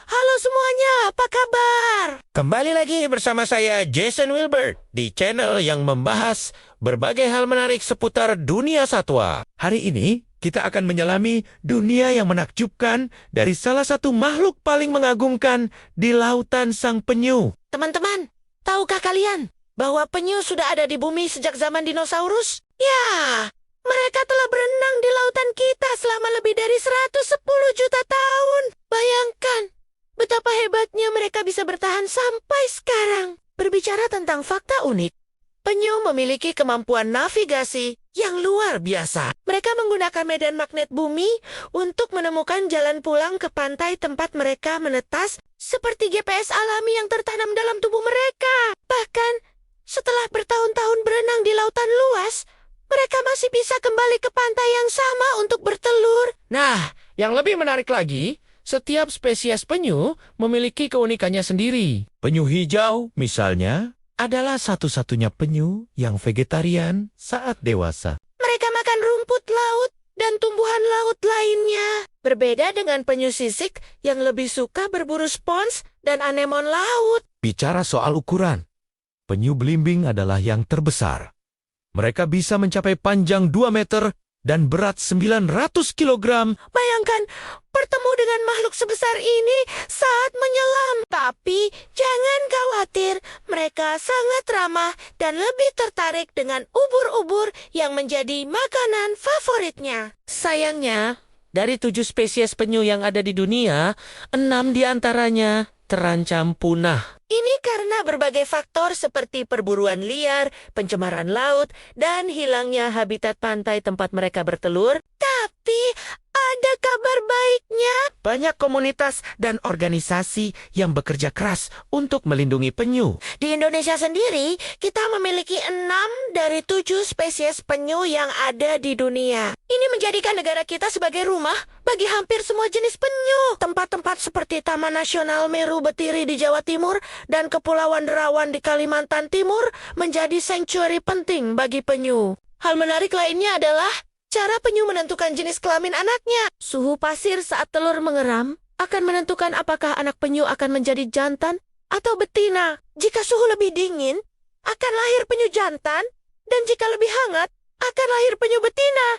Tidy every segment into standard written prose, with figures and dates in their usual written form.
Halo semuanya, apa kabar? Kembali lagi bersama saya Jason Wilbert di channel yang membahas berbagai hal menarik seputar dunia satwa. Hari ini kita akan menyelami dunia yang menakjubkan dari salah satu makhluk paling mengagumkan di lautan sang penyu. Teman-teman, tahukah kalian bahwa penyu sudah ada di bumi sejak zaman dinosaurus? Ya, mereka telah berenang di lautan kita selama lebih dari 110 juta tahun. Bayangkan betapa hebatnya mereka bisa bertahan sampai sekarang. Berbicara tentang fakta unik, penyu memiliki kemampuan navigasi yang luar biasa. Mereka menggunakan medan magnet bumi untuk menemukan jalan pulang ke pantai tempat mereka menetas seperti GPS alami yang tertanam dalam tubuh mereka. Bahkan, setelah bertahun-tahun berenang di lautan luas, mereka masih bisa kembali ke pantai yang sama untuk bertelur. Nah, yang lebih menarik lagi, setiap spesies penyu memiliki keunikannya sendiri. Penyu hijau, misalnya, adalah satu-satunya penyu yang vegetarian saat dewasa. Mereka makan rumput laut dan tumbuhan laut lainnya. Berbeda dengan penyu sisik yang lebih suka berburu spons dan anemon laut. Bicara soal ukuran, penyu belimbing adalah yang terbesar. Mereka bisa mencapai panjang 2 meter dan berat 900 kilogram. Bayangkan bertemu dengan makhluk sebesar ini saat menyelam. Tapi jangan khawatir, mereka sangat ramah dan lebih tertarik dengan ubur-ubur yang menjadi makanan favoritnya. Sayangnya, dari 7 spesies penyu yang ada di dunia, 6 diantaranya terancam punah. Ini karena berbagai faktor seperti perburuan liar, pencemaran laut, dan hilangnya habitat pantai tempat mereka bertelur. Tapi ada kabar baiknya. Banyak komunitas dan organisasi yang bekerja keras untuk melindungi penyu. Di Indonesia sendiri, kita memiliki 6 dari 7 spesies penyu yang ada di dunia. Ini menjadikan negara kita sebagai rumah bagi hampir semua jenis penyu. Tempat-tempat seperti Taman Nasional Meru Betiri di Jawa Timur dan Kepulauan Derawan di Kalimantan Timur menjadi sanctuary penting bagi penyu. Hal menarik lainnya adalah cara penyu menentukan jenis kelamin anaknya. Suhu pasir saat telur mengeram akan menentukan apakah anak penyu akan menjadi jantan atau betina. Jika suhu lebih dingin, akan lahir penyu jantan, dan jika lebih hangat, akan lahir penyu betina.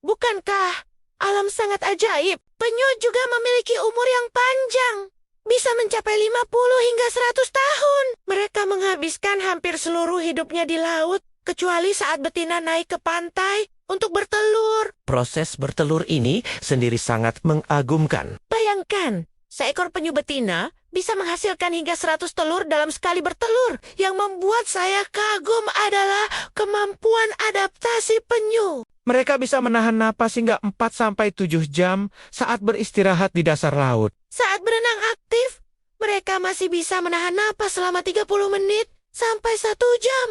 Bukankah alam sangat ajaib? Penyu juga memiliki umur yang panjang, bisa mencapai 50 hingga 100 tahun. Mereka menghabiskan hampir seluruh hidupnya di laut, kecuali saat betina naik ke pantai untuk bertelur. Proses bertelur ini sendiri sangat mengagumkan. Bayangkan, seekor penyu betina bisa menghasilkan hingga 100 telur dalam sekali bertelur. Yang membuat saya kagum adalah kemampuan adaptasi penyu. Mereka bisa menahan napas hingga 4-7 jam saat beristirahat di dasar laut. Saat berenang aktif, mereka masih bisa menahan napas selama 30 menit sampai 1 jam.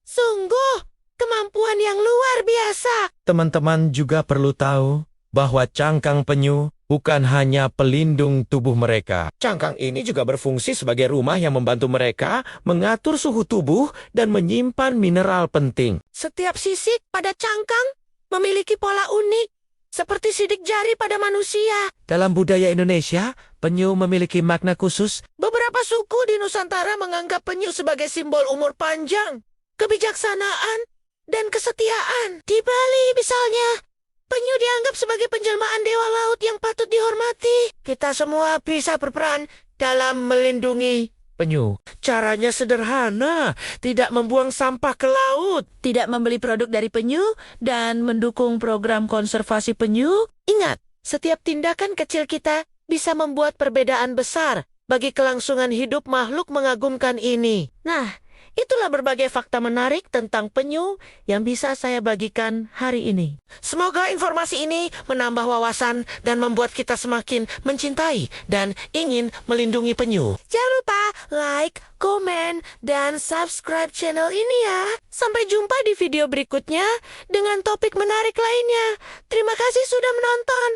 Sungguh, kemampuan yang luar biasa. Teman-teman juga perlu tahu bahwa cangkang penyu bukan hanya pelindung tubuh mereka. Cangkang ini juga berfungsi sebagai rumah yang membantu mereka mengatur suhu tubuh dan menyimpan mineral penting. Setiap sisik pada cangkang memiliki pola unik, seperti sidik jari pada manusia. Dalam budaya Indonesia, penyu memiliki makna khusus. Beberapa suku di Nusantara menganggap penyu sebagai simbol umur panjang, kebijaksanaan, dan kesetiaan. Di Bali misalnya, penyu dianggap sebagai penjelmaan dewa laut yang patut dihormati. Kita semua bisa berperan dalam melindungi Penyu. Caranya sederhana, tidak membuang sampah ke laut, tidak membeli produk dari penyu, dan mendukung program konservasi penyu. Ingat, setiap tindakan kecil kita bisa membuat perbedaan besar bagi kelangsungan hidup makhluk mengagumkan ini. Nah, itulah berbagai fakta menarik tentang penyu yang bisa saya bagikan hari ini. Semoga informasi ini menambah wawasan dan membuat kita semakin mencintai dan ingin melindungi penyu. Jangan lupa like, komen, dan subscribe channel ini ya. Sampai jumpa di video berikutnya dengan topik menarik lainnya. Terima kasih sudah menonton.